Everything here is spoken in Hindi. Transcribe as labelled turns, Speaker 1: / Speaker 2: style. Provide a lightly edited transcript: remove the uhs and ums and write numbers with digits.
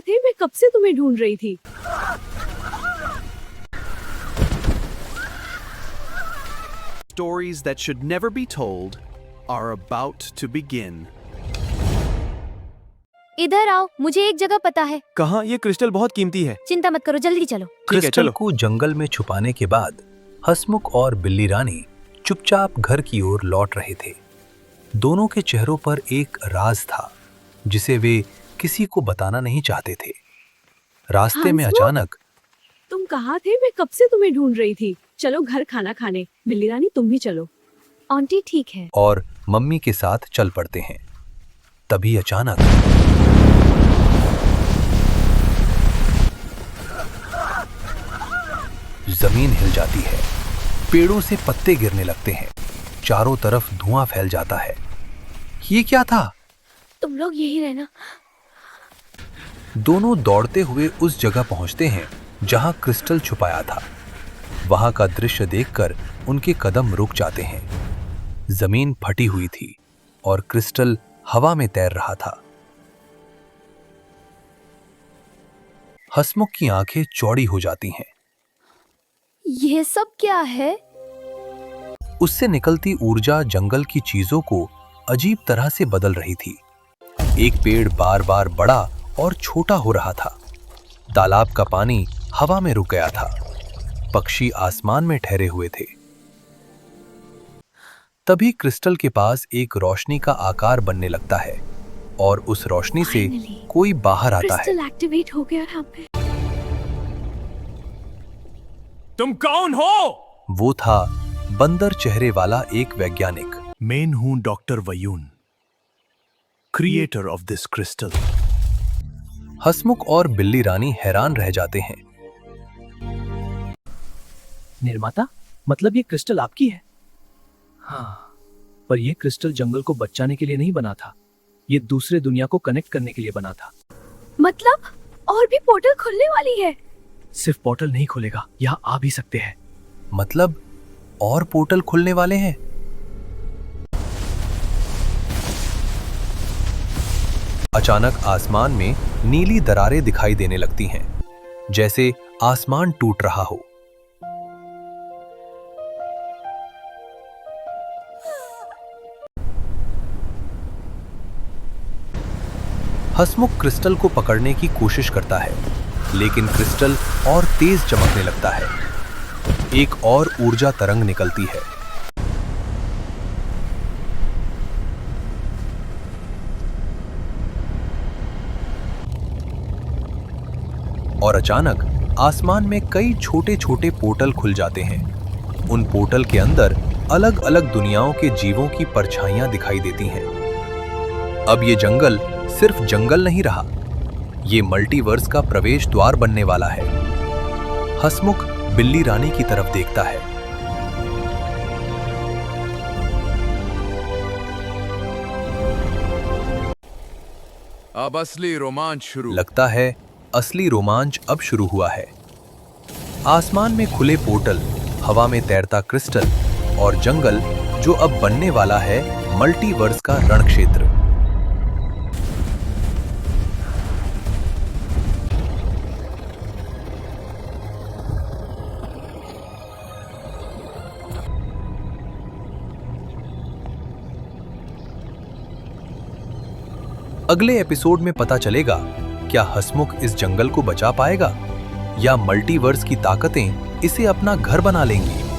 Speaker 1: थे, मैं कब से तुम्हें ढूंढ रही थी।
Speaker 2: Stories that should never be told are about to begin.
Speaker 3: इधर आओ, मुझे एक जगह पता है।
Speaker 4: कहाँ? ये क्रिस्टल बहुत कीमती है।
Speaker 3: चिंता मत करो, जल्दी चलो।
Speaker 4: ठीक है,
Speaker 5: क्रिस्टल
Speaker 4: चलो।
Speaker 5: को जंगल में छुपाने के बाद हंसमुख और बिल्ली रानी चुपचाप घर की ओर लौट रहे थे। दोनों के चेहरों पर एक राज था जिसे वे किसी को बताना नहीं चाहते थे। रास्ते में
Speaker 1: हंसमुख?
Speaker 5: अचानक
Speaker 1: तुम कहाँ थे, मैं कब से तुम्हें ढूंढ रही थी। चलो घर खाना खाने। बिल्ली रानी तुम भी चलो।
Speaker 3: आंटी ठीक है।
Speaker 5: और मम्मी के साथ चल पड़ते हैं। तभी अचानक जमीन हिल जाती है, पेड़ों से पत्ते गिरने लगते हैं, चारों तरफ धुआं फैल जाता है। ये क्या था?
Speaker 3: तुम लोग यही रहना।
Speaker 5: दोनों दौड़ते हुए उस जगह पहुंचते हैं जहां क्रिस्टल छुपाया था। वहां का दृश्य देखकर उनके कदम रुक जाते हैं। जमीन फटी हुई थी और क्रिस्टल हवा में तैर रहा था। हंसमुख की आंखें चौड़ी हो जाती हैं।
Speaker 3: ये सब क्या है?
Speaker 5: उससे निकलती ऊर्जा जंगल की चीजों को अजीब तरह से बदल रही थी। एक पेड़ बार बार बड़ा और छोटा हो रहा था। तालाब का पानी हवा में रुक गया था। पक्षी आसमान में ठहरे हुए थे। तभी क्रिस्टल के पास एक रोशनी का आकार बनने लगता है और उस रोशनी से
Speaker 3: Finally,
Speaker 5: कोई बाहर आता है।
Speaker 3: क्रिस्टल एक्टिवेट हो गया यहाँ पे।
Speaker 4: तुम कौन हो?
Speaker 5: वो था बंदर चेहरे वाला एक वैज्ञानिक।
Speaker 2: मैं हूं doctor Vayun, creator of this crystal.
Speaker 5: हंसमुख और बिल्ली रानी हैरान रह जाते हैं।
Speaker 6: निर्माता, मतलब ये क्रिस्टल आपकी है? हाँ, पर ये क्रिस्टल जंगल को बचाने के लिए नहीं बना था। ये दूसरे दुनिया को कनेक्ट करने के लिए बना था।
Speaker 3: मतलब और भी पोर्टल खुलने वाली है।
Speaker 6: सिर्फ पोर्टल नहीं खुलेगा, यहाँ आ भी सकते हैं।
Speaker 5: मतलब और पोर्टल खुलने वाले हैं? अचानक आसमान में नीली दरारें दिखाई देने लगती हैं, जैसे आसमान टूट रहा हो। हंसमुख क्रिस्टल को पकड़ने की कोशिश करता है, लेकिन क्रिस्टल और तेज चमकने लगता है। एक और ऊर्जा तरंग निकलती है। और अचानक आसमान में कई छोटे छोटे पोर्टल खुल जाते हैं। उन पोर्टल के अंदर अलग अलग दुनियाओं के जीवों की परछाइयां दिखाई देती हैं। अब ये जंगल सिर्फ जंगल नहीं रहा, ये मल्टीवर्स का प्रवेश द्वार बनने वाला है। हंसमुख बिल्ली रानी की तरफ देखता है।
Speaker 7: अब असली रोमांच शुरू।
Speaker 5: लगता है असली रोमांच अब शुरू हुआ है। आसमान में खुले पोर्टल, हवा में तैरता क्रिस्टल और जंगल जो अब बनने वाला है मल्टीवर्स का रणक्षेत्र। अगले एपिसोड में पता चलेगा क्या हंसमुख इस जंगल को बचा पाएगा या मल्टीवर्स की ताकतें इसे अपना घर बना लेंगी।